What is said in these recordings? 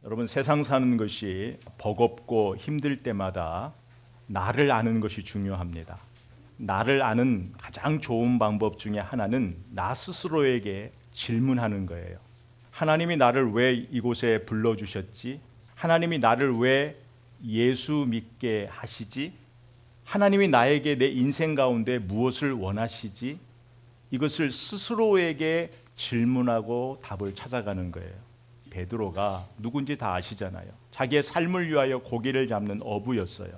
여러분, 세상 사는 것이 버겁고 힘들 때마다 나를 아는 것이 중요합니다. 나를 아는 가장 좋은 방법 중에 하나는 나 스스로에게 질문하는 거예요. 하나님이 나를 왜 이곳에 불러주셨지? 하나님이 나를 왜 예수 믿게 하시지? 하나님이 나에게 내 인생 가운데 무엇을 원하시지? 이것을 스스로에게 질문하고 답을 찾아가는 거예요. 베드로가 누군지 다 아시잖아요. 자기의 삶을 위하여 고기를 잡는 어부였어요.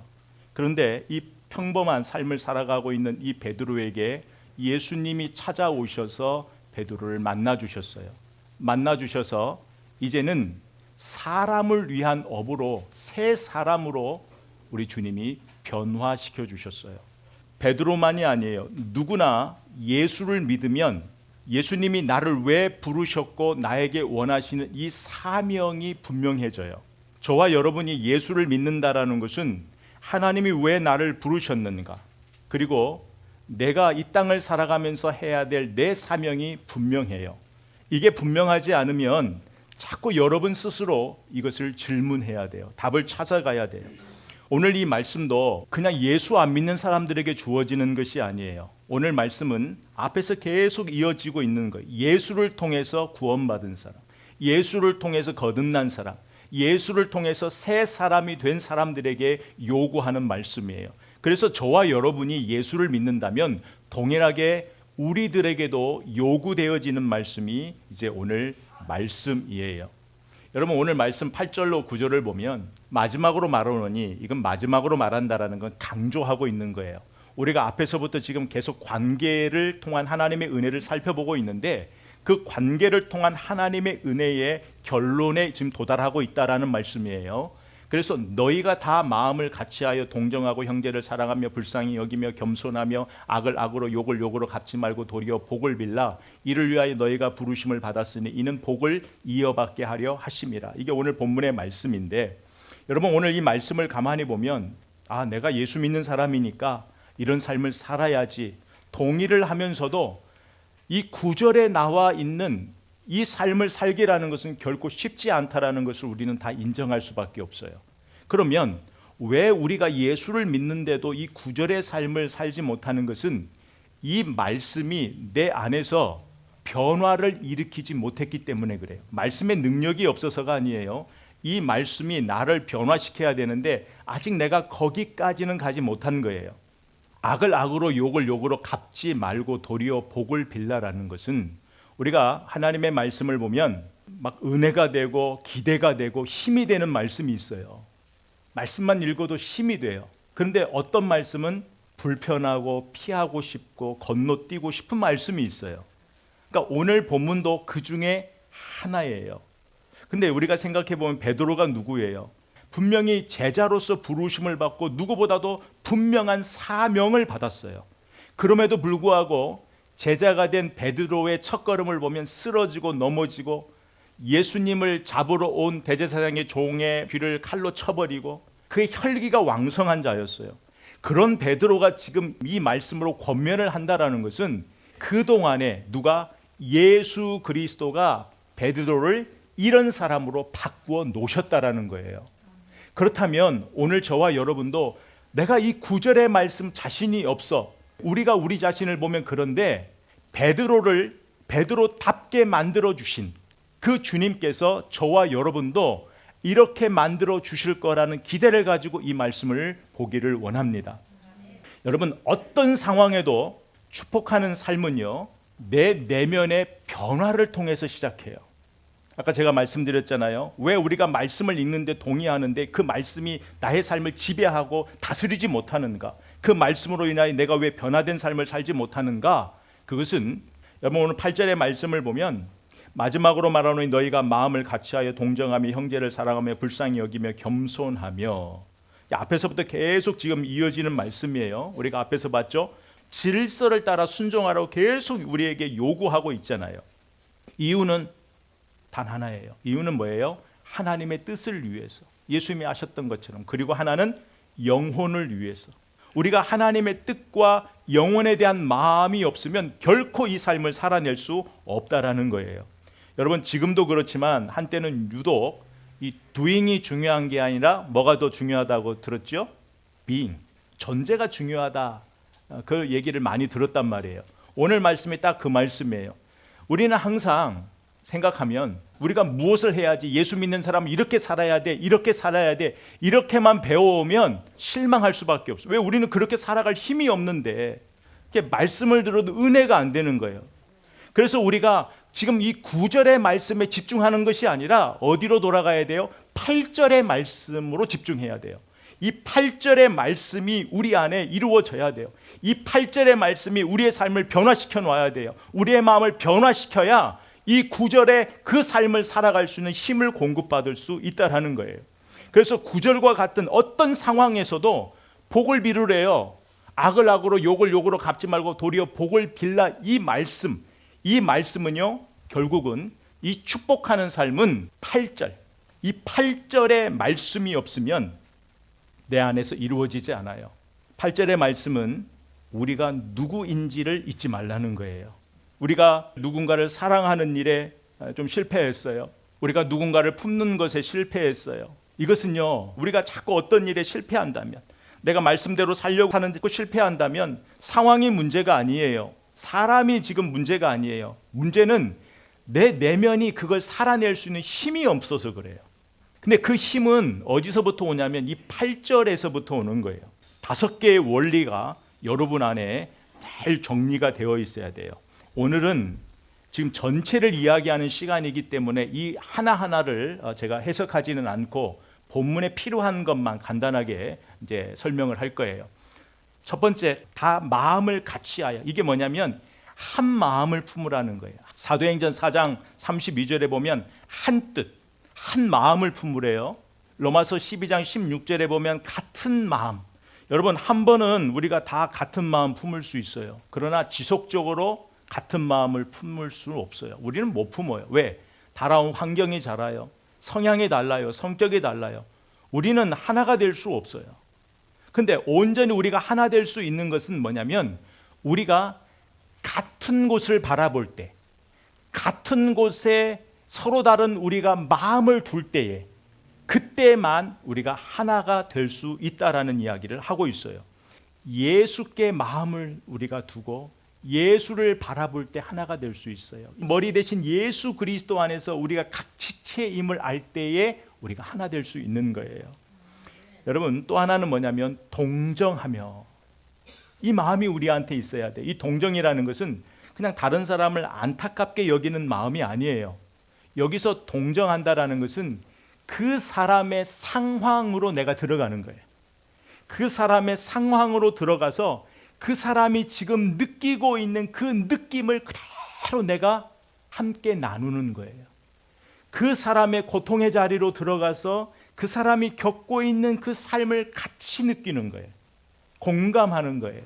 그런데 이 평범한 삶을 살아가고 있는 이 베드로에게 예수님이 찾아오셔서 베드로를 만나 주셨어요. 만나 주셔서 이제는 사람을 위한 어부로, 새 사람으로 우리 주님이 변화시켜 주셨어요. 베드로만이 아니에요. 누구나 예수를 믿으면 예수님이 나를 왜 부르셨고 나에게 원하시는 이 사명이 분명해져요. 저와 여러분이 예수를 믿는다라는 것은 하나님이 왜 나를 부르셨는가, 그리고 내가 이 땅을 살아가면서 해야 될 내 사명이 분명해요. 이게 분명하지 않으면 자꾸 여러분 스스로 이것을 질문해야 돼요. 답을 찾아가야 돼요. 오늘 이 말씀도 그냥 예수 안 믿는 사람들에게 주어지는 것이 아니에요. 오늘 말씀은 앞에서 계속 이어지고 있는 거예요. 예수를 통해서 구원받은 사람, 예수를 통해서 거듭난 사람, 예수를 통해서 새 사람이 된 사람들에게 요구하는 말씀이에요. 그래서 저와 여러분이 예수를 믿는다면 동일하게 우리들에게도 요구되어지는 말씀이 이제 오늘 말씀이에요. 여러분, 오늘 말씀 8절로 9절을 보면 마지막으로 말하노니, 이건 마지막으로 말한다라는 건 강조하고 있는 거예요. 우리가 앞에서부터 지금 계속 관계를 통한 하나님의 은혜를 살펴보고 있는데 그 관계를 통한 하나님의 은혜의 결론에 지금 도달하고 있다라는 말씀이에요. 그래서 너희가 다 마음을 같이하여 동정하고 형제를 사랑하며 불쌍히 여기며 겸손하며 악을 악으로 욕을 욕으로 갚지 말고 도리어 복을 빌라. 이를 위하여 너희가 부르심을 받았으니 이는 복을 이어받게 하려 하심이라. 이게 오늘 본문의 말씀인데, 여러분 오늘 이 말씀을 가만히 보면 내가 예수 믿는 사람이니까 이런 삶을 살아야지 동의를 하면서도 이 9절에 나와 있는 이 삶을 살기라는 것은 결코 쉽지 않다라는 것을 우리는 다 인정할 수밖에 없어요. 그러면 왜 우리가 예수를 믿는데도 이 9절의 삶을 살지 못하는 것은 이 말씀이 내 안에서 변화를 일으키지 못했기 때문에 그래요. 말씀의 능력이 없어서가 아니에요. 이 말씀이 나를 변화시켜야 되는데 아직 내가 거기까지는 가지 못한 거예요. 악을 악으로 욕을 욕으로 갚지 말고 도리어 복을 빌라라는 것은 우리가 하나님의 말씀을 보면 막 은혜가 되고 기대가 되고 힘이 되는 말씀이 있어요. 말씀만 읽어도 힘이 돼요. 그런데 어떤 말씀은 불편하고 피하고 싶고 건너뛰고 싶은 말씀이 있어요. 그러니까 오늘 본문도 그 중에 하나예요. 근데 우리가 생각해 보면 베드로가 누구예요? 분명히 제자로서 부르심을 받고 누구보다도 분명한 사명을 받았어요. 그럼에도 불구하고 제자가 된 베드로의 첫걸음을 보면 쓰러지고 넘어지고 예수님을 잡으러 온 대제사장의 종의 귀를 칼로 쳐버리고 그의 혈기가 왕성한 자였어요. 그런 베드로가 지금 이 말씀으로 권면을 한다라는 것은 그동안에 누가 예수 그리스도가 베드로를 이런 사람으로 바꾸어 놓으셨다라는 거예요. 그렇다면 오늘 저와 여러분도 내가 이 9절의 말씀 자신이 없어, 우리가 우리 자신을 보면 그런데 베드로를 베드로답게 만들어 주신 그 주님께서 저와 여러분도 이렇게 만들어 주실 거라는 기대를 가지고 이 말씀을 보기를 원합니다. 여러분, 어떤 상황에도 축복하는 삶은요, 내 내면의 변화를 통해서 시작해요. 아까 제가 말씀드렸잖아요. 왜 우리가 말씀을 읽는데 동의하는데 그 말씀이 나의 삶을 지배하고 다스리지 못하는가? 그 말씀으로 인하여 내가 왜 변화된 삶을 살지 못하는가? 그것은 여러분 오늘 8절의 말씀을 보면 마지막으로 말하노니 너희가 마음을 같이하여 동정하며 형제를 사랑하며 불쌍히 여기며 겸손하며, 앞에서부터 계속 지금 이어지는 말씀이에요. 우리가 앞에서 봤죠? 질서를 따라 순종하라고 계속 우리에게 요구하고 있잖아요. 이유는 단 하나예요. 이유는 뭐예요? 하나님의 뜻을 위해서, 예수님이 하셨던 것처럼. 그리고 하나는 영혼을 위해서. 우리가 하나님의 뜻과 영혼에 대한 마음이 없으면 결코 이 삶을 살아낼 수 없다라는 거예요. 여러분, 지금도 그렇지만 한때는 유독 이 doing이 중요한 게 아니라 뭐가 더 중요하다고 들었죠? being, 존재가 중요하다. 그 얘기를 많이 들었단 말이에요. 오늘 말씀이 딱 그 말씀이에요. 우리는 항상 생각하면 우리가 무엇을 해야지, 예수 믿는 사람은 이렇게 살아야 돼, 이렇게 살아야 돼, 이렇게만 배워오면 실망할 수밖에 없어요. 왜? 우리는 그렇게 살아갈 힘이 없는데 말씀을 들어도 은혜가 안 되는 거예요. 그래서 우리가 지금 이 9절의 말씀에 집중하는 것이 아니라 어디로 돌아가야 돼요? 8절의 말씀으로 집중해야 돼요. 이 8절의 말씀이 우리 안에 이루어져야 돼요. 이 8절의 말씀이 우리의 삶을 변화시켜 놔야 돼요. 우리의 마음을 변화시켜야 이 9절의 그 삶을 살아갈 수 있는 힘을 공급받을 수 있다라는 거예요. 그래서 9절과 같은 어떤 상황에서도 복을 비르래요. 악을 악으로 욕을 욕으로 갚지 말고 도리어 복을 빌라. 이 말씀은요, 결국은 이 축복하는 삶은 8절, 이 8절의 말씀이 없으면 내 안에서 이루어지지 않아요. 8절의 말씀은 우리가 누구인지를 잊지 말라는 거예요. 우리가 누군가를 사랑하는 일에 좀 실패했어요. 우리가 누군가를 품는 것에 실패했어요. 이것은요, 우리가 자꾸 어떤 일에 실패한다면, 내가 말씀대로 살려고 하는데 실패한다면 상황이 문제가 아니에요. 사람이 지금 문제가 아니에요. 문제는 내 내면이 그걸 살아낼 수 있는 힘이 없어서 그래요. 근데 그 힘은 어디서부터 오냐면 이 8절에서부터 오는 거예요. 5개의 원리가 여러분 안에 잘 정리가 되어 있어야 돼요. 오늘은 지금 전체를 이야기하는 시간이기 때문에 이 하나하나를 제가 해석하지는 않고 본문에 필요한 것만 간단하게 이제 설명을 할 거예요. 첫 번째, 다 마음을 같이 하여. 이게 뭐냐면 한 마음을 품으라는 거예요. 사도행전 4장 32절에 보면 한 뜻, 한 마음을 품으래요. 로마서 12장 16절에 보면 같은 마음. 여러분, 한 번은 우리가 다 같은 마음 품을 수 있어요. 그러나 지속적으로 같은 마음을 품을 수는 없어요. 우리는 못 품어요. 왜? 달아온 환경이 달라요. 성향이 달라요. 성격이 달라요. 우리는 하나가 될 수 없어요. 근데 온전히 우리가 하나 될 수 있는 것은 뭐냐면 우리가 같은 곳을 바라볼 때, 같은 곳에 서로 다른 우리가 마음을 둘 때에, 그때만 우리가 하나가 될 수 있다라는 이야기를 하고 있어요. 예수께 마음을 우리가 두고 예수를 바라볼 때 하나가 될 수 있어요. 머리 대신 예수 그리스도 안에서 우리가 각 지체임을 알 때에 우리가 하나 될 수 있는 거예요. 여러분, 또 하나는 뭐냐면 동정하며. 이 마음이 우리한테 있어야 돼. 이 동정이라는 것은 그냥 다른 사람을 안타깝게 여기는 마음이 아니에요. 여기서 동정한다라는 것은 그 사람의 상황으로 내가 들어가는 거예요. 그 사람의 상황으로 들어가서 그 사람이 지금 느끼고 있는 그 느낌을 그대로 내가 함께 나누는 거예요. 그 사람의 고통의 자리로 들어가서 그 사람이 겪고 있는 그 삶을 같이 느끼는 거예요. 공감하는 거예요.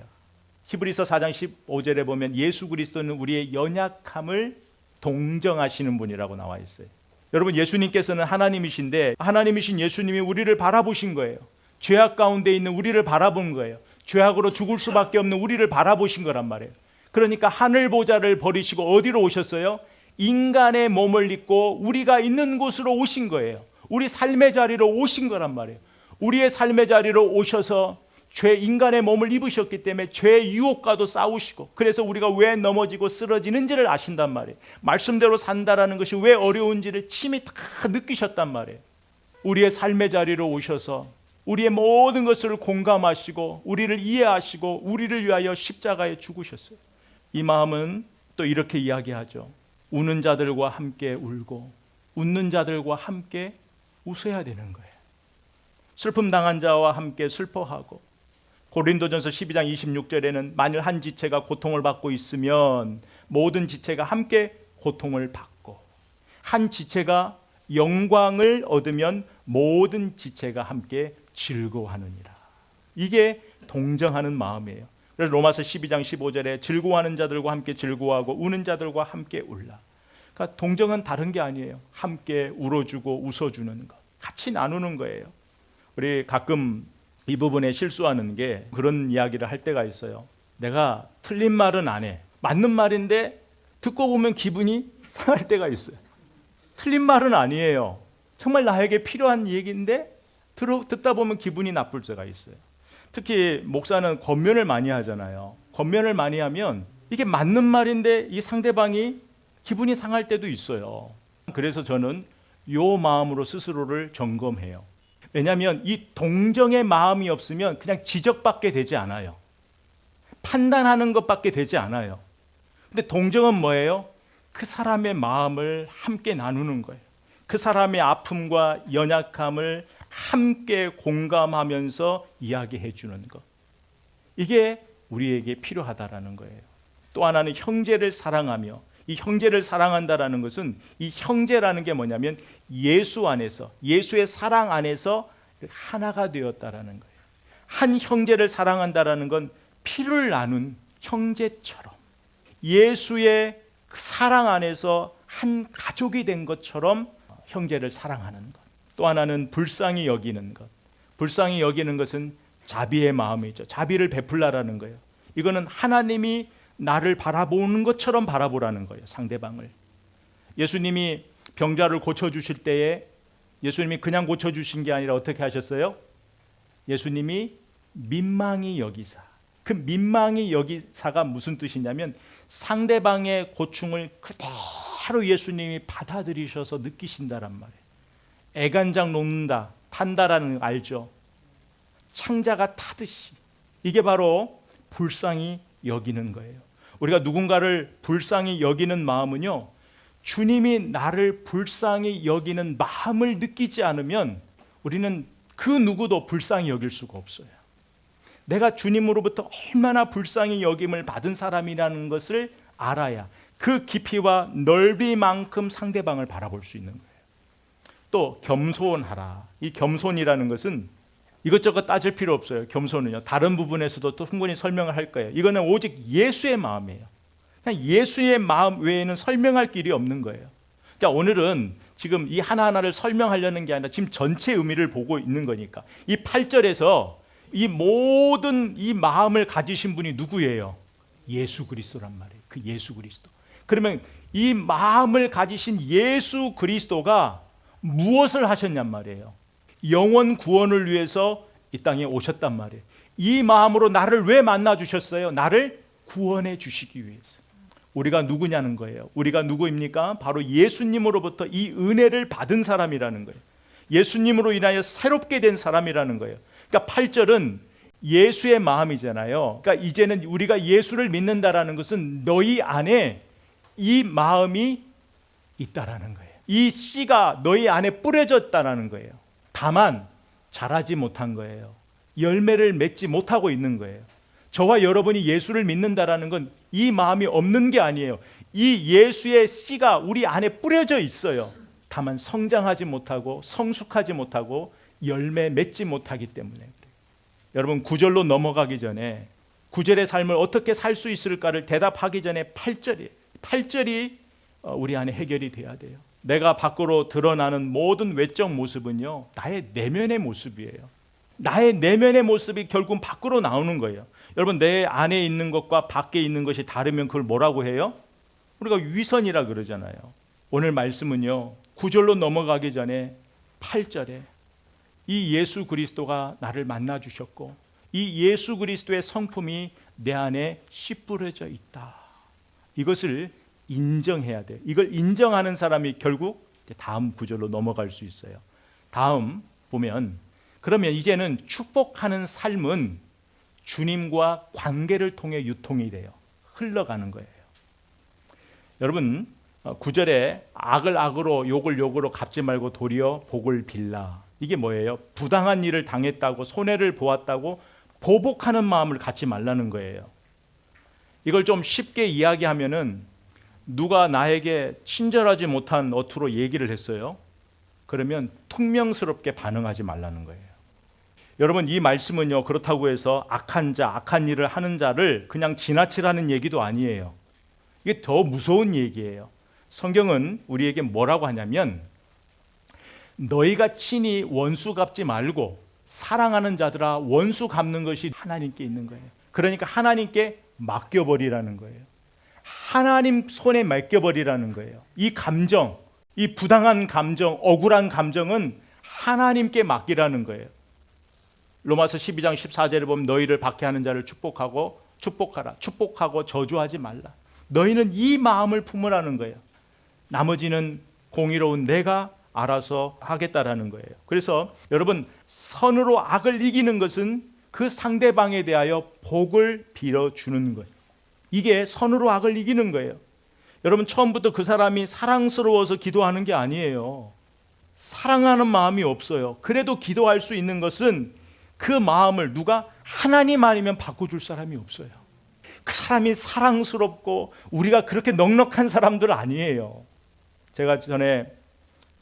히브리서 4장 15절에 보면 예수 그리스도는 우리의 연약함을 동정하시는 분이라고 나와 있어요. 여러분, 예수님께서는 하나님이신데 하나님이신 예수님이 우리를 바라보신 거예요. 죄악 가운데 있는 우리를 바라본 거예요. 죄악으로 죽을 수밖에 없는 우리를 바라보신 거란 말이에요. 그러니까 하늘 보좌를 버리시고 어디로 오셨어요? 인간의 몸을 입고 우리가 있는 곳으로 오신 거예요. 우리 삶의 자리로 오신 거란 말이에요. 우리의 삶의 자리로 오셔서 인간의 몸을 입으셨기 때문에 죄의 유혹과도 싸우시고, 그래서 우리가 왜 넘어지고 쓰러지는지를 아신단 말이에요. 말씀대로 산다라는 것이 왜 어려운지를 친히 다 느끼셨단 말이에요. 우리의 삶의 자리로 오셔서 우리의 모든 것을 공감하시고 우리를 이해하시고 우리를 위하여 십자가에 죽으셨어요. 이 마음은 또 이렇게 이야기하죠. 우는 자들과 함께 울고 웃는 자들과 함께 웃어야 되는 거예요. 슬픔 당한 자와 함께 슬퍼하고, 고린도전서 12장 26절에는 만일 한 지체가 고통을 받고 있으면 모든 지체가 함께 고통을 받고, 한 지체가 영광을 얻으면 모든 지체가 함께 즐거워하느니라. 이게 동정하는 마음이에요. 그래서 로마서 12장 15절에 즐거워하는 자들과 함께 즐거워하고 우는 자들과 함께 울라. 그러니까 동정은 다른 게 아니에요. 함께 울어주고 웃어주는 것, 같이 나누는 거예요. 우리 가끔 이 부분에 실수하는 게 그런 이야기를 할 때가 있어요. 내가 틀린 말은 안 해. 맞는 말인데 듣고 보면 기분이 상할 때가 있어요. 틀린 말은 아니에요. 정말 나에게 필요한 얘기인데 듣다 보면 기분이 나쁠 때가 있어요. 특히 목사는 권면을 많이 하잖아요. 권면을 많이 하면 이게 맞는 말인데 이 상대방이 기분이 상할 때도 있어요. 그래서 저는 요 마음으로 스스로를 점검해요. 왜냐하면 이 동정의 마음이 없으면 그냥 지적밖에 되지 않아요. 판단하는 것밖에 되지 않아요. 근데 동정은 뭐예요? 그 사람의 마음을 함께 나누는 거예요. 그 사람의 아픔과 연약함을 함께 공감하면서 이야기해 주는 것. 이게 우리에게 필요하다라는 거예요. 또 하나는 형제를 사랑하며, 이 형제를 사랑한다라는 것은 이 형제라는 게 뭐냐면 예수 안에서, 예수의 사랑 안에서 하나가 되었다라는 거예요. 한 형제를 사랑한다라는 건 피를 나눈 형제처럼 예수의 그 사랑 안에서 한 가족이 된 것처럼 형제를 사랑하는 것. 또 하나는 불쌍히 여기는 것. 불쌍히 여기는 것은 자비의 마음이죠. 자비를 베풀라라는 거예요. 이거는 하나님이 나를 바라보는 것처럼 바라보라는 거예요. 상대방을. 예수님이 병자를 고쳐주실 때에 예수님이 그냥 고쳐주신 게 아니라 어떻게 하셨어요? 예수님이 민망히 여기사. 그 민망히 여기사가 무슨 뜻이냐면 상대방의 고충을 그대로 예수님이 받아들이셔서 느끼신다란 말이에요. 애간장 녹는다, 탄다라는 거 알죠? 창자가 타듯이. 이게 바로 불쌍히 여기는 거예요. 우리가 누군가를 불쌍히 여기는 마음은요, 주님이 나를 불쌍히 여기는 마음을 느끼지 않으면 우리는 그 누구도 불쌍히 여길 수가 없어요. 내가 주님으로부터 얼마나 불쌍히 여김을 받은 사람이라는 것을 알아야 그 깊이와 넓이만큼 상대방을 바라볼 수 있는 거예요. 또 겸손하라. 이 겸손이라는 것은 이것저것 따질 필요 없어요. 겸손은요. 다른 부분에서도 또 충분히 설명을 할 거예요. 이거는 오직 예수의 마음이에요. 그냥 예수의 마음 외에는 설명할 길이 없는 거예요. 그러니까 오늘은 지금 이 하나하나를 설명하려는 게 아니라 지금 전체 의미를 보고 있는 거니까 이 8절에서 이 모든 이 마음을 가지신 분이 누구예요? 예수 그리스도란 말이에요. 그 예수 그리스도. 그러면 이 마음을 가지신 예수 그리스도가 무엇을 하셨냔 말이에요. 영원 구원을 위해서 이 땅에 오셨단 말이에요. 이 마음으로 나를 왜 만나 주셨어요? 나를 구원해 주시기 위해서. 우리가 누구냐는 거예요. 우리가 누구입니까? 바로 예수님으로부터 이 은혜를 받은 사람이라는 거예요. 예수님으로 인하여 새롭게 된 사람이라는 거예요. 그러니까 8절은 예수의 마음이잖아요. 그러니까 이제는 우리가 예수를 믿는다라는 것은 너희 안에 이 마음이 있다라는 거예요. 이 씨가 너희 안에 뿌려졌다라는 거예요. 다만 자라지 못한 거예요. 열매를 맺지 못하고 있는 거예요. 저와 여러분이 예수를 믿는다라는 건 이 마음이 없는 게 아니에요. 이 예수의 씨가 우리 안에 뿌려져 있어요. 다만 성장하지 못하고 성숙하지 못하고 열매 맺지 못하기 때문에 그래요. 여러분 9절로 넘어가기 전에 9절의 삶을 어떻게 살 수 있을까를 대답하기 전에 8절이에요. 8절이 우리 안에 해결이 돼야 돼요. 내가 밖으로 드러나는 모든 외적 모습은요, 나의 내면의 모습이에요. 나의 내면의 모습이 결국 밖으로 나오는 거예요. 여러분 내 안에 있는 것과 밖에 있는 것이 다르면 그걸 뭐라고 해요? 우리가 위선이라 그러잖아요. 오늘 말씀은요 9절로 넘어가기 전에 8절에 이 예수 그리스도가 나를 만나 주셨고 이 예수 그리스도의 성품이 내 안에 씨 뿌려져 있다. 이것을 인정해야 돼요. 이걸 인정하는 사람이 결국 다음 구절로 넘어갈 수 있어요. 다음 보면 그러면 이제는 축복하는 삶은 주님과 관계를 통해 유통이 돼요. 흘러가는 거예요. 여러분 9절에 악을 악으로 욕을 욕으로 갚지 말고 도리어 복을 빌라. 이게 뭐예요? 부당한 일을 당했다고 손해를 보았다고 보복하는 마음을 갖지 말라는 거예요. 이걸 좀 쉽게 이야기하면은 누가 나에게 친절하지 못한 어투로 얘기를 했어요. 그러면 퉁명스럽게 반응하지 말라는 거예요. 여러분 이 말씀은요 그렇다고 해서 악한 자, 악한 일을 하는 자를 그냥 지나치라는 얘기도 아니에요. 이게 더 무서운 얘기예요. 성경은 우리에게 뭐라고 하냐면 너희가 친히 원수 갚지 말고 사랑하는 자들아 원수 갚는 것이 하나님께 있는 거예요. 그러니까 하나님께 맡겨버리라는 거예요. 하나님 손에 맡겨버리라는 거예요. 이 감정, 이 부당한 감정, 억울한 감정은 하나님께 맡기라는 거예요. 로마서 12장 14절에 보면 너희를 박해하는 자를 축복하라. 축복하고 저주하지 말라. 너희는 이 마음을 품으라는 거예요. 나머지는 공의로운 내가 알아서 하겠다라는 거예요. 그래서 여러분, 선으로 악을 이기는 것은 그 상대방에 대하여 복을 빌어주는 거예요. 이게 선으로 악을 이기는 거예요. 여러분, 처음부터 그 사람이 사랑스러워서 기도하는 게 아니에요. 사랑하는 마음이 없어요. 그래도 기도할 수 있는 것은 그 마음을 누가 하나님 아니면 바꿔줄 사람이 없어요. 그 사람이 사랑스럽고 우리가 그렇게 넉넉한 사람들 아니에요. 제가 전에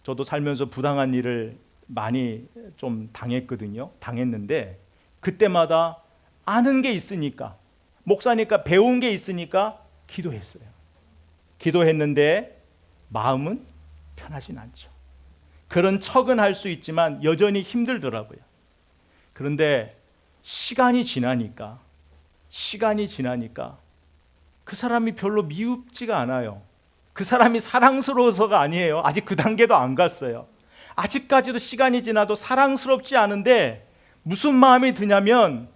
저도 살면서 부당한 일을 많이 좀 당했는데 그때마다 아는 게 있으니까, 목사니까 배운 게 있으니까 기도했어요. 기도했는데 마음은 편하진 않죠. 그런 척은 할 수 있지만 여전히 힘들더라고요. 그런데 시간이 지나니까 그 사람이 별로 미흡지가 않아요. 그 사람이 사랑스러워서가 아니에요. 아직 그 단계도 안 갔어요. 아직까지도 시간이 지나도 사랑스럽지 않은데 무슨 마음이 드냐면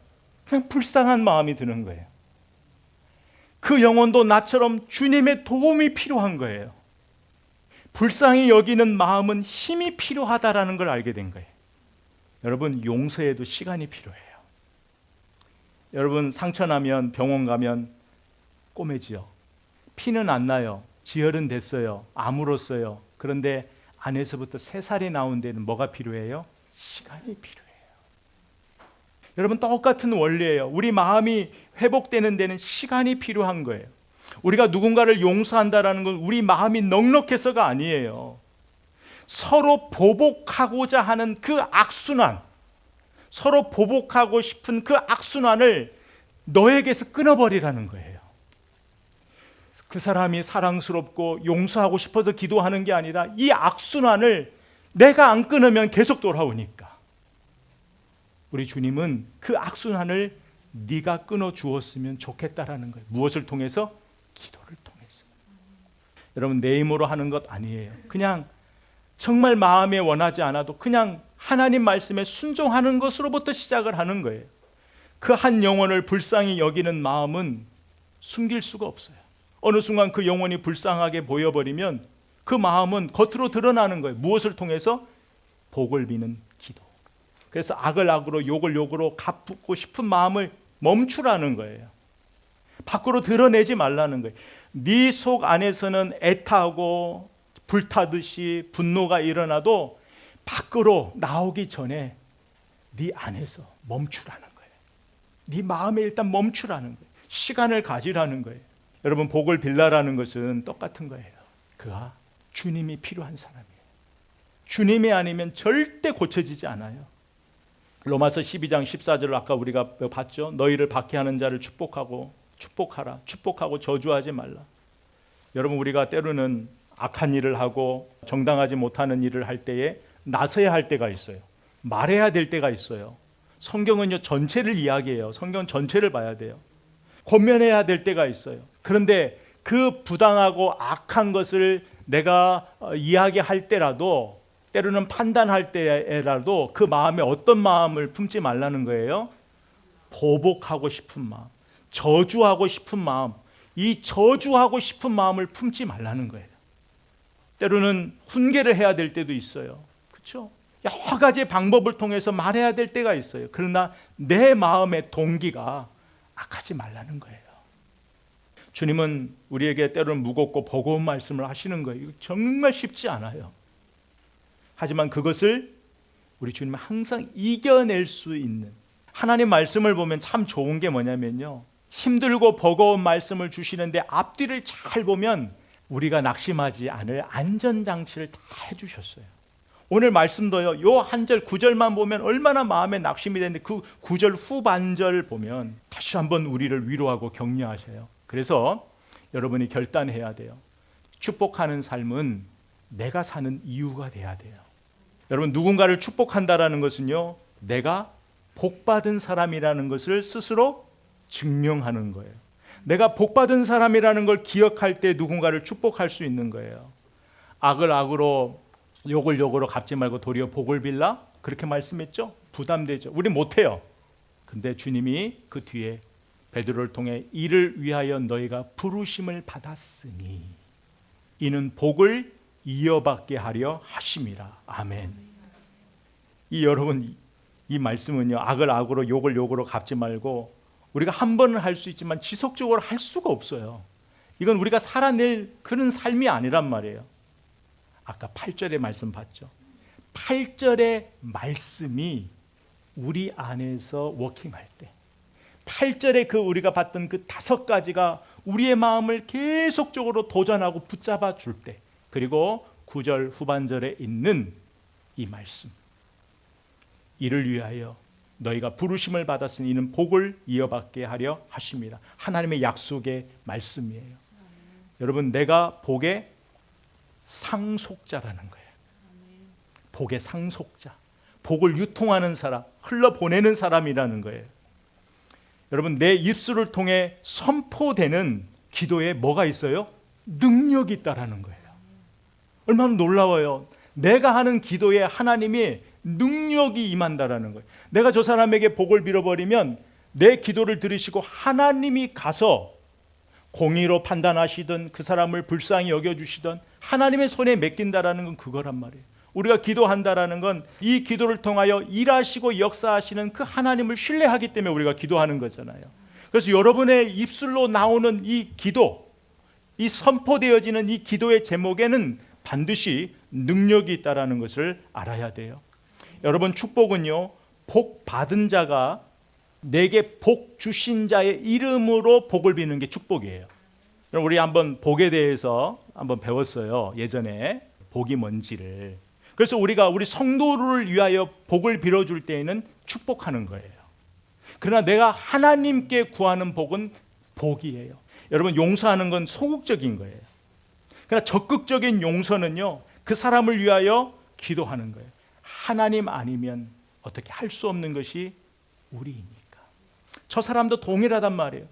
그냥 불쌍한 마음이 드는 거예요. 그 영혼도 나처럼 주님의 도움이 필요한 거예요. 불쌍히 여기는 마음은 힘이 필요하다라는 걸 알게 된 거예요. 여러분, 용서에도 시간이 필요해요. 여러분, 상처 나면 병원 가면 꼬매지요. 피는 안 나요. 지혈은 됐어요. 아물었어요. 그런데 안에서부터 새살이 나온 데는 뭐가 필요해요? 시간이 필요해요. 여러분, 똑같은 원리예요. 우리 마음이 회복되는 데는 시간이 필요한 거예요. 우리가 누군가를 용서한다라는 건 우리 마음이 넉넉해서가 아니에요. 서로 보복하고자 하는 그 악순환, 서로 보복하고 싶은 그 악순환을 너에게서 끊어버리라는 거예요. 그 사람이 사랑스럽고 용서하고 싶어서 기도하는 게 아니라 이 악순환을 내가 안 끊으면 계속 돌아오니까. 우리 주님은 그 악순환을 네가 끊어 주었으면 좋겠다라는 거예요. 무엇을 통해서? 기도를 통해서. 여러분, 내 힘으로 하는 것 아니에요. 그냥 정말 마음에 원하지 않아도 그냥 하나님 말씀에 순종하는 것으로부터 시작을 하는 거예요. 그 한 영혼을 불쌍히 여기는 마음은 숨길 수가 없어요. 어느 순간 그 영혼이 불쌍하게 보여버리면 그 마음은 겉으로 드러나는 거예요. 무엇을 통해서? 복을 비는 기도. 그래서 악을 악으로 욕을 욕으로 갚고 싶은 마음을 멈추라는 거예요. 밖으로 드러내지 말라는 거예요. 네 속 안에서는 애타고 불타듯이 분노가 일어나도 밖으로 나오기 전에 네 안에서 멈추라는 거예요. 네 마음에 일단 멈추라는 거예요. 시간을 가지라는 거예요. 여러분, 복을 빌라라는 것은 똑같은 거예요. 그가 주님이 필요한 사람이에요. 주님이 아니면 절대 고쳐지지 않아요. 로마서 12장 14절을 아까 우리가 봤죠. 너희를 박해하는 자를 축복하라. 축복하고 저주하지 말라. 여러분, 우리가 때로는 악한 일을 하고 정당하지 못하는 일을 할 때에 나서야 할 때가 있어요. 말해야 될 때가 있어요. 성경은요, 전체를 이야기해요. 성경 전체를 봐야 돼요. 권면해야 될 때가 있어요. 그런데 그 부당하고 악한 것을 내가 이야기할 때라도, 때로는 판단할 때라도 그 마음에 어떤 마음을 품지 말라는 거예요? 보복하고 싶은 마음, 저주하고 싶은 마음, 이 저주하고 싶은 마음을 품지 말라는 거예요. 때로는 훈계를 해야 될 때도 있어요. 그렇죠? 여러 가지 방법을 통해서 말해야 될 때가 있어요. 그러나 내 마음의 동기가 악하지 말라는 거예요. 주님은 우리에게 때로는 무겁고 버거운 말씀을 하시는 거예요. 이거 정말 쉽지 않아요. 하지만 그것을 우리 주님은 항상 이겨낼 수 있는, 하나님 말씀을 보면 참 좋은 게 뭐냐면요, 힘들고 버거운 말씀을 주시는데 앞뒤를 잘 보면 우리가 낙심하지 않을 안전장치를 다 해주셨어요. 오늘 말씀도요, 요 한 절 9절만 보면 얼마나 마음에 낙심이 되는데 그 9절 후반절 보면 다시 한번 우리를 위로하고 격려하셔요. 그래서 여러분이 결단해야 돼요. 축복하는 삶은 내가 사는 이유가 돼야 돼요. 여러분, 누군가를 축복한다라는 것은요, 내가 복받은 사람이라는 것을 스스로 증명하는 거예요. 내가 복받은 사람이라는 걸 기억할 때 누군가를 축복할 수 있는 거예요. 악을 악으로 욕을 욕으로 갚지 말고 도리어 복을 빌라? 그렇게 말씀했죠? 부담되죠. 우리 못해요. 근데 주님이 그 뒤에 베드로를 통해 이를 위하여 너희가 부르심을 받았으니 이는 복을 이어받게 하려 하심이라. 아멘. 여러분, 이 말씀은요, 악을 악으로 욕을 욕으로 갚지 말고 우리가 한 번은 할 수 있지만 지속적으로 할 수가 없어요. 이건 우리가 살아낼 그런 삶이 아니란 말이에요. 아까 8절의 말씀 봤죠? 8절의 말씀이 우리 안에서 워킹할 때 8절에 그 우리가 봤던 그 5가지가 우리의 마음을 계속적으로 도전하고 붙잡아 줄 때, 그리고 9절 후반절에 있는 이 말씀, 이를 위하여 너희가 부르심을 받았으니 이는 복을 이어받게 하려 하십니다. 하나님의 약속의 말씀이에요. 여러분, 내가 복의 상속자라는 거예요. 복의 상속자, 복을 유통하는 사람, 흘러보내는 사람이라는 거예요. 여러분, 내 입술을 통해 선포되는 기도에 뭐가 있어요? 능력이 있다라는 거예요. 얼마나 놀라워요. 내가 하는 기도에 하나님이 능력이 임한다라는 거예요. 내가 저 사람에게 복을 빌어버리면 내 기도를 들으시고 하나님이 가서 공의로 판단하시든 그 사람을 불쌍히 여겨주시든 하나님의 손에 맡긴다라는 건 그거란 말이에요. 우리가 기도한다라는 건 이 기도를 통하여 일하시고 역사하시는 그 하나님을 신뢰하기 때문에 우리가 기도하는 거잖아요. 그래서 여러분의 입술로 나오는 이 기도, 이 선포되어지는 이 기도의 제목에는 반드시 능력이 있다라는 것을 알아야 돼요. 여러분, 축복은요, 복 받은 자가 내게 복 주신 자의 이름으로 복을 비는 게 축복이에요. 우리 한번 복에 대해서 한번 배웠어요. 예전에 복이 뭔지를. 그래서 우리가 우리 성도를 위하여 복을 빌어줄 때에는 축복하는 거예요. 그러나 내가 하나님께 구하는 복은 복이에요. 여러분, 용서하는 건 소극적인 거예요. 그러나 적극적인 용서는요, 그 사람을 위하여 기도하는 거예요. 하나님 아니면 어떻게 할 수 없는 것이 우리이니까. 저 사람도 동일하단 말이에요.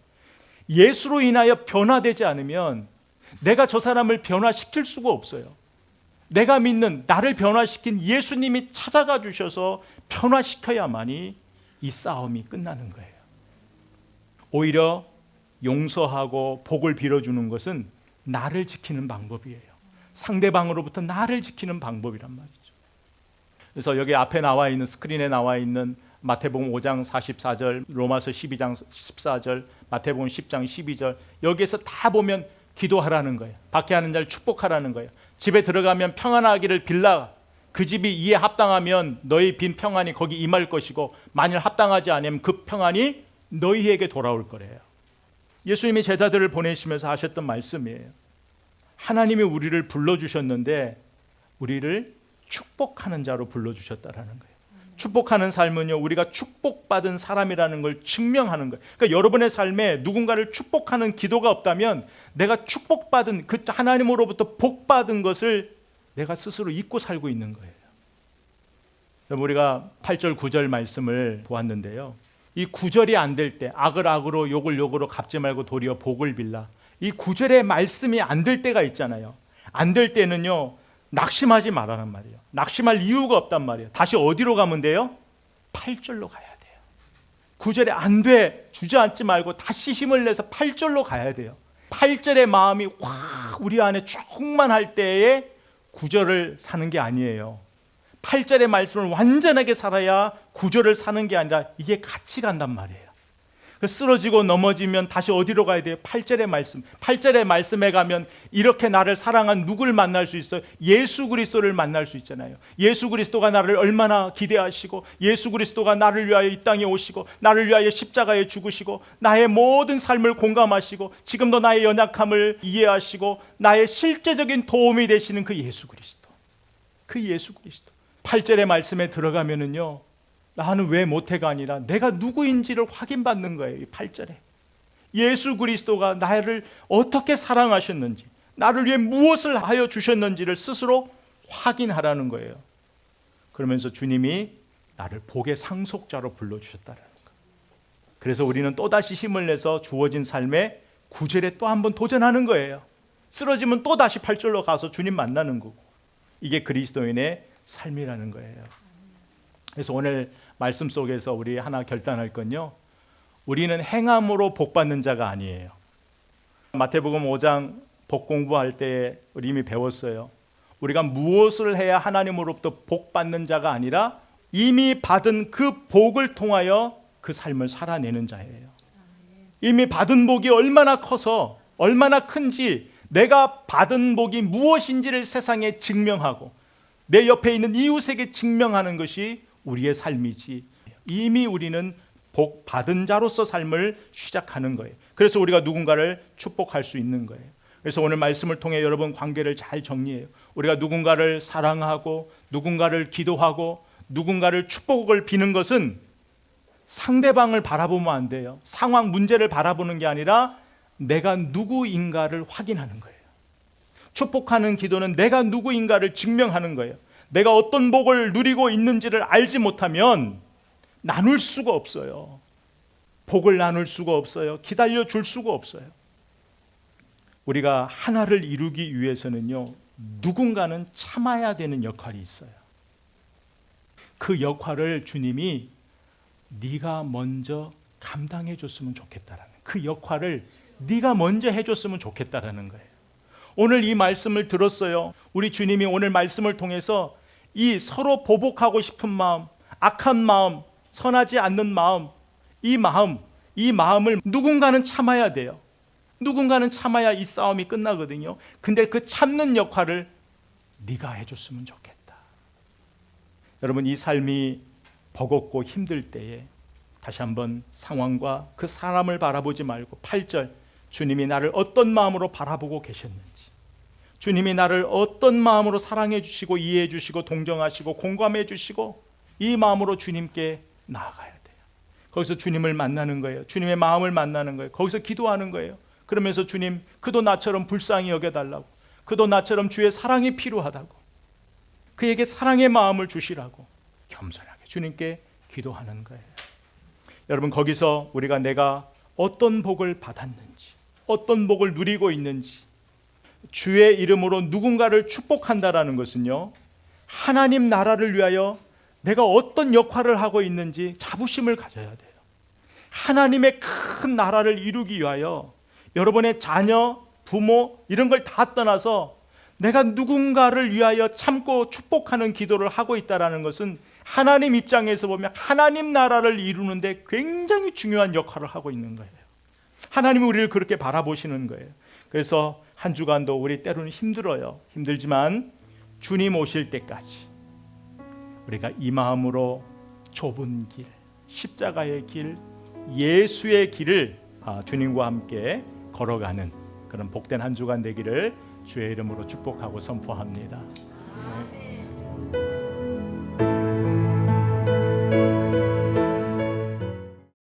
예수로 인하여 변화되지 않으면 내가 저 사람을 변화시킬 수가 없어요. 내가 믿는, 나를 변화시킨 예수님이 찾아가 주셔서 변화시켜야만이 이 싸움이 끝나는 거예요. 오히려 용서하고 복을 빌어주는 것은 나를 지키는 방법이에요. 상대방으로부터 나를 지키는 방법이란 말이죠. 그래서 여기 앞에 나와 있는, 스크린에 나와 있는 마태복음 5장 44절, 로마서 12장 14절, 마태복음 10장 12절, 여기에서 다 보면 기도하라는 거예요. 박해하는 자를 축복하라는 거예요. 집에 들어가면 평안하기를 빌라. 그 집이 이에 합당하면 너희 빈 평안이 거기 임할 것이고 만일 합당하지 않으면 그 평안이 너희에게 돌아올 거래요. 예수님이 제자들을 보내시면서 하셨던 말씀이에요. 하나님이 우리를 불러주셨는데 우리를 축복하는 자로 불러주셨다라는 거예요. 축복하는 삶은요, 우리가 축복받은 사람이라는 걸 증명하는 거예요. 그러니까 여러분의 삶에 누군가를 축복하는 기도가 없다면 내가 축복받은, 그 하나님으로부터 복받은 것을 내가 스스로 잊고 살고 있는 거예요. 우리가 8절 9절 말씀을 보았는데요, 이 9절이 안 될 때, 악을 악으로 욕을 욕으로 갚지 말고 도리어 복을 빌라, 이 9절의 말씀이 안 될 때가 있잖아요. 안 될 때는요, 낙심하지 말라는 말이에요. 낙심할 이유가 없단 말이에요. 다시 어디로 가면 돼요? 8절로 가야 돼요. 9절에 안 돼, 주저앉지 말고 다시 힘을 내서 8절로 가야 돼요. 8절의 마음이 확 우리 안에 충만할 때에 9절을 사는 게 아니에요. 8절의 말씀을 완전하게 살아야 9절을 사는 게 아니라 이게 같이 간단 말이에요. 쓰러지고 넘어지면 다시 어디로 가야 돼요? 8절의 말씀. 8절의 말씀에 가면 이렇게 나를 사랑한 누구를 만날 수 있어요? 예수 그리스도를 만날 수 있잖아요. 예수 그리스도가 나를 얼마나 기대하시고, 예수 그리스도가 나를 위하여 이 땅에 오시고, 나를 위하여 십자가에 죽으시고, 나의 모든 삶을 공감하시고, 지금도 나의 연약함을 이해하시고, 나의 실제적인 도움이 되시는 그 예수 그리스도. 그 예수 그리스도. 8절의 말씀에 들어가면은요, 나는 왜 못해가 아니라 내가 누구인지를 확인받는 거예요. 이 8절에 예수 그리스도가 나를 어떻게 사랑하셨는지, 나를 위해 무엇을 하여 주셨는지를 스스로 확인하라는 거예요. 그러면서 주님이 나를 복의 상속자로 불러주셨다는 거예요. 그래서 우리는 또다시 힘을 내서 주어진 삶에 9절에 또 한 번 도전하는 거예요. 쓰러지면 또 다시 8절로 가서 주님 만나는 거고, 이게 그리스도인의 삶이라는 거예요. 그래서 오늘 말씀 속에서 우리 하나 결단할 건요, 우리는 행함으로 복 받는 자가 아니에요. 마태복음 5장 복 공부할 때 우리 이미 배웠어요. 우리가 무엇을 해야 하나님으로부터 복 받는 자가 아니라 이미 받은 그 복을 통하여 그 삶을 살아내는 자예요. 이미 받은 복이 얼마나 커서 얼마나 큰지, 내가 받은 복이 무엇인지를 세상에 증명하고 내 옆에 있는 이웃에게 증명하는 것이 우리의 삶이지, 이미 우리는 복 받은 자로서 삶을 시작하는 거예요. 그래서 우리가 누군가를 축복할 수 있는 거예요. 그래서 오늘 말씀을 통해 여러분 관계를 잘 정리해요. 우리가 누군가를 사랑하고 누군가를 기도하고 누군가를 축복을 비는 것은 상대방을 바라보면 안 돼요. 상황 문제를 바라보는 게 아니라 내가 누구인가를 확인하는 거예요. 축복하는 기도는 내가 누구인가를 증명하는 거예요. 내가 어떤 복을 누리고 있는지를 알지 못하면 나눌 수가 없어요. 복을 나눌 수가 없어요. 기다려 줄 수가 없어요. 우리가 하나를 이루기 위해서는요, 누군가는 참아야 되는 역할이 있어요. 그 역할을 주님이 네가 먼저 감당해 줬으면 좋겠다라는, 그 역할을 네가 먼저 해줬으면 좋겠다라는 거예요. 오늘 이 말씀을 들었어요. 우리 주님이 오늘 말씀을 통해서 이 서로 보복하고 싶은 마음, 악한 마음, 선하지 않는 마음, 이 마음을 누군가는 참아야 돼요. 누군가는 참아야 이 싸움이 끝나거든요. 근데 그 참는 역할을 네가 해줬으면 좋겠다. 여러분, 이 삶이 버겁고 힘들 때에 다시 한번 상황과 그 사람을 바라보지 말고 8절, 주님이 나를 어떤 마음으로 바라보고 계셨는지, 주님이 나를 어떤 마음으로 사랑해 주시고 이해해 주시고 동정하시고 공감해 주시고, 이 마음으로 주님께 나아가야 돼요. 거기서 주님을 만나는 거예요. 주님의 마음을 만나는 거예요. 거기서 기도하는 거예요. 그러면서 주님, 그도 나처럼 불쌍히 여겨달라고, 그도 나처럼 주의 사랑이 필요하다고, 그에게 사랑의 마음을 주시라고 겸손하게 주님께 기도하는 거예요. 여러분, 거기서 우리가 내가 어떤 복을 받았는지, 어떤 복을 누리고 있는지, 주의 이름으로 누군가를 축복한다라는 것은요, 하나님 나라를 위하여 내가 어떤 역할을 하고 있는지 자부심을 가져야 돼요. 하나님의 큰 나라를 이루기 위하여 여러분의 자녀, 부모 이런 걸 다 떠나서 내가 누군가를 위하여 참고 축복하는 기도를 하고 있다는 것은 하나님 입장에서 보면 하나님 나라를 이루는데 굉장히 중요한 역할을 하고 있는 거예요. 하나님이 우리를 그렇게 바라보시는 거예요. 그래서 한 주간도 우리 때로는 힘들어요. 힘들지만 주님 오실 때까지 우리가 이 마음으로 좁은 길, 십자가의 길, 예수의 길을 주님과 함께 걸어가는 그런 복된 한 주간 되기를 주의 이름으로 축복하고 선포합니다.